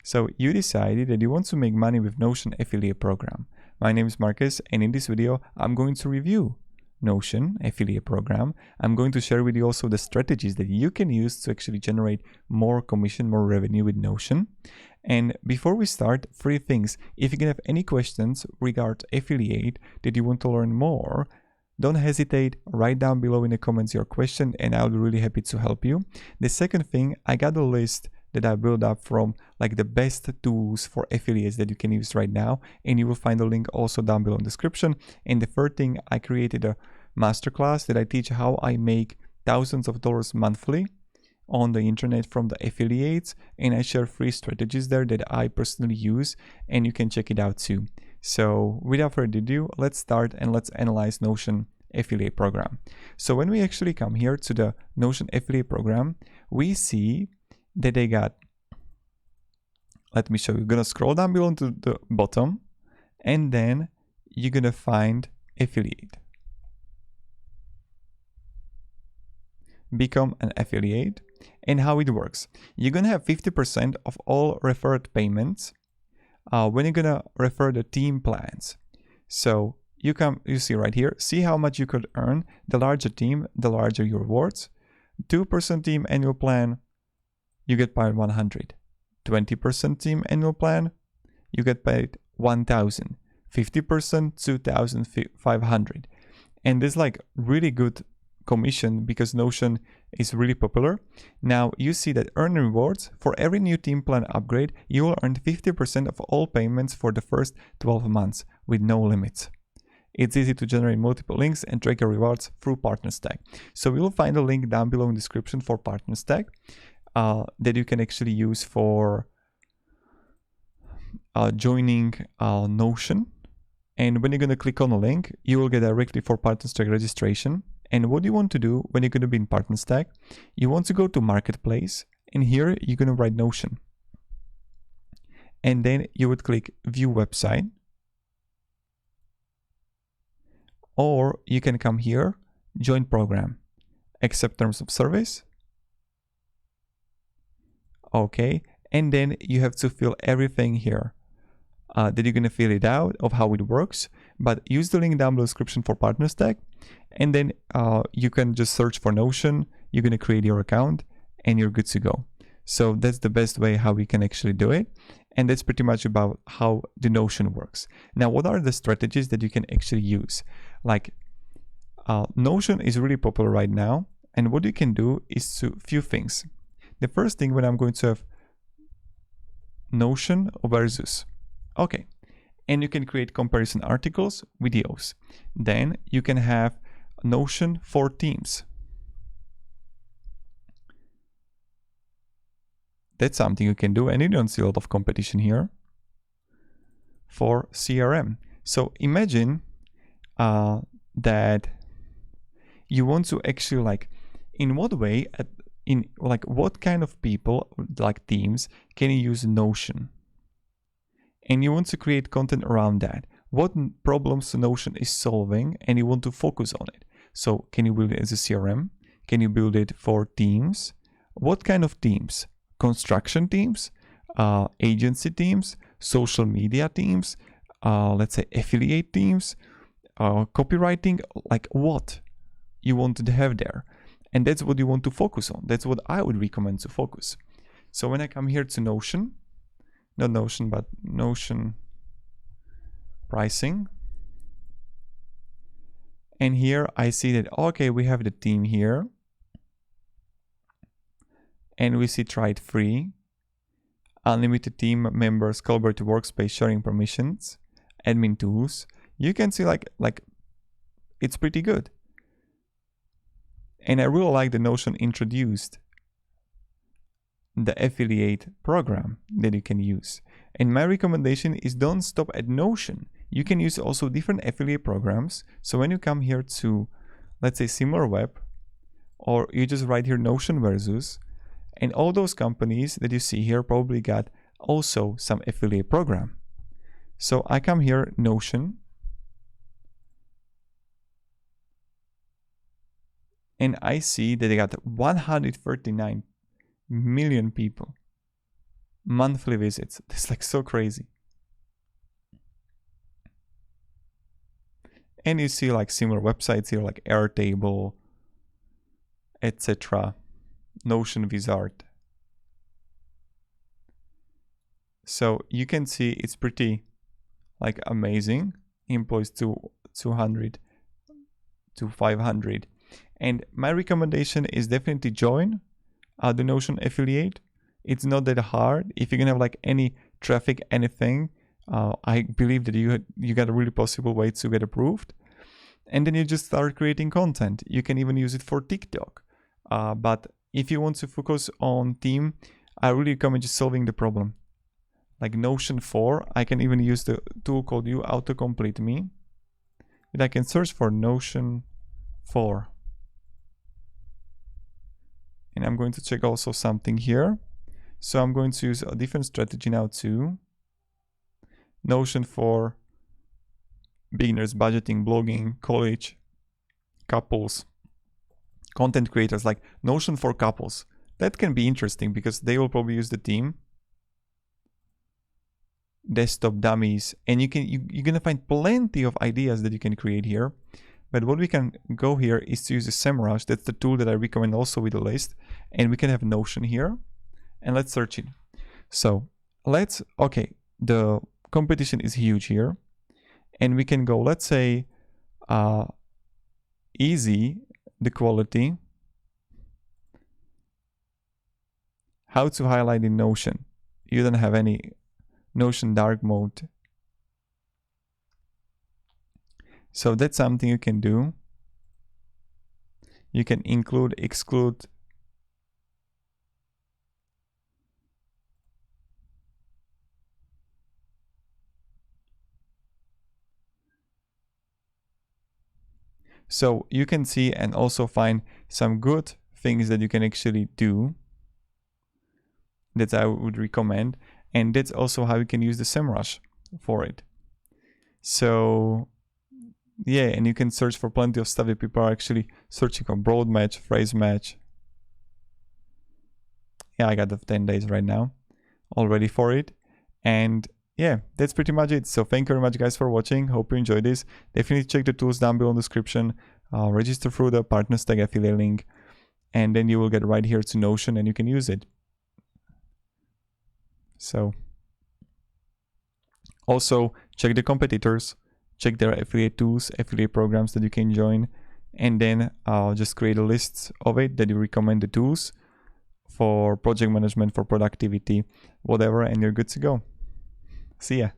So you decided that you want to make money with Notion affiliate program. My name is Marcus, and in this video, I'm going to review Notion affiliate program. I'm going to share with you also the strategies that you can use to actually generate more commission, more revenue with Notion. And before we start, 3 things. If you can have any questions regarding affiliate that you want to learn more, don't hesitate, write down below in the comments your question and I'll be really happy to help you. The second thing, I got a list that I built up from like the best tools for affiliates that you can use right now, and you will find the link also down below in the description. And the third thing, I created a masterclass that I teach how I make thousands of dollars monthly on the internet from the affiliates, and I share 3 strategies there that I personally use, and you can check it out too. So without further ado, let's start and let's analyze Notion affiliate program. So when we actually come here to the Notion affiliate program, we see that they got, let me show you, you're gonna scroll down below to the bottom and then you're gonna find affiliate. Become an affiliate. And how it works. You're gonna have 50% of all referred payments when you're gonna refer the team plans. So you see right here, see how much you could earn. The larger team, the larger your rewards. 2% team annual plan, you get paid 100. 20% team annual plan, you get paid 1,000. 50%, 2,500. And this is like really good commission because Notion is really popular. Now you see that earn rewards for every new team plan upgrade, you will earn 50% of all payments for the first 12 months with no limits. It's easy to generate multiple links and track your rewards through PartnerStack. So we will find a link down below in the description for PartnerStack that you can actually use for joining Notion. And when you're going to click on the link, you will get directly for PartnerStack registration. And what you want to do when you're going to be in PartnerStack, you want to go to Marketplace, and here you're going to write Notion. And then you would click View Website. Or you can come here, Join Program, Accept Terms of Service. Okay, and then you have to fill everything here. That you're going to fill it out of how it works, but use the link down below the description for PartnerStack, and then you can just search for Notion. You're going to create your account and you're good to go. So that's the best way how we can actually do it, and that's pretty much about how the Notion works. Now, what are the strategies that you can actually use? Like Notion is really popular right now, and what you can do is few things. The first thing, when I'm going to have Notion versus, okay, and you can create comparison articles, videos. Then you can have Notion for teams. That's something you can do, and you don't see a lot of competition here. For CRM. So imagine that you want to actually, like, in what way, what kind of people, like teams, can you use Notion? And you want to create content around that. What problems Notion is solving, and you want to focus on it. So can you build it as a CRM? Can you build it for teams? What kind of teams? Construction teams, agency teams, social media teams, let's say affiliate teams, copywriting, like what you want to have there. And that's what you want to focus on. That's what I would recommend to focus. So when I come here to Notion, not Notion, but Notion pricing. And here I see that, okay, we have the team here. And we see try it free, unlimited team members, collaborative workspace, sharing permissions, admin tools. You can see like it's pretty good. And I really like the Notion introduced the affiliate program that you can use. And my recommendation is don't stop at Notion. You can use also different affiliate programs. So when you come here to, let's say, SimilarWeb, or you just write here Notion versus, and all those companies that you see here probably got also some affiliate program. So I come here, Notion, and I see that they got 139 million people monthly visits. It's like so crazy. And you see like similar websites here like Airtable, etc. Notion Wizard. So you can see it's pretty like amazing. Employs 200 to 500. And my recommendation is definitely join the Notion affiliate. It's not that hard. If you're gonna have like any traffic, anything, I believe that you got a really possible way to get approved. And then you just start creating content. You can even use it for TikTok. But if you want to focus on theme, I really recommend just solving the problem. Like Notion 4, I can even use the tool called Autocomplete Me. And I can search for Notion 4. And I'm going to check also something here. So I'm going to use a different strategy now too. Notion for beginners, budgeting, blogging, college, couples, content creators, like Notion for couples. That can be interesting because they will probably use the theme. Desktop dummies, and you're gonna find plenty of ideas that you can create here. But what we can go here is to use the SEMrush. That's the tool that I recommend also with the list. And we can have Notion here. And let's search it. So okay, the competition is huge here. And we can go, let's say, easy, the quality. How to highlight in Notion. You don't have any Notion dark mode. So that's something you can do. You can include, exclude. So you can see and also find some good things that you can actually do that I would recommend. And that's also how you can use the SEMrush for it. So yeah, and you can search for plenty of stuff that people are actually searching on. Broad match, phrase match. Yeah, I got the 10 days right now all ready for it. And yeah, that's pretty much it. So thank you very much guys for watching. Hope you enjoyed this. Definitely check the tools down below in the description. Register through the partner stack affiliate link, and then you will get right here to Notion and you can use it. So also check the competitors, check their affiliate tools, affiliate programs that you can join, and then just create a list of it that you recommend the tools for project management, for productivity, whatever, and you're good to go. See ya.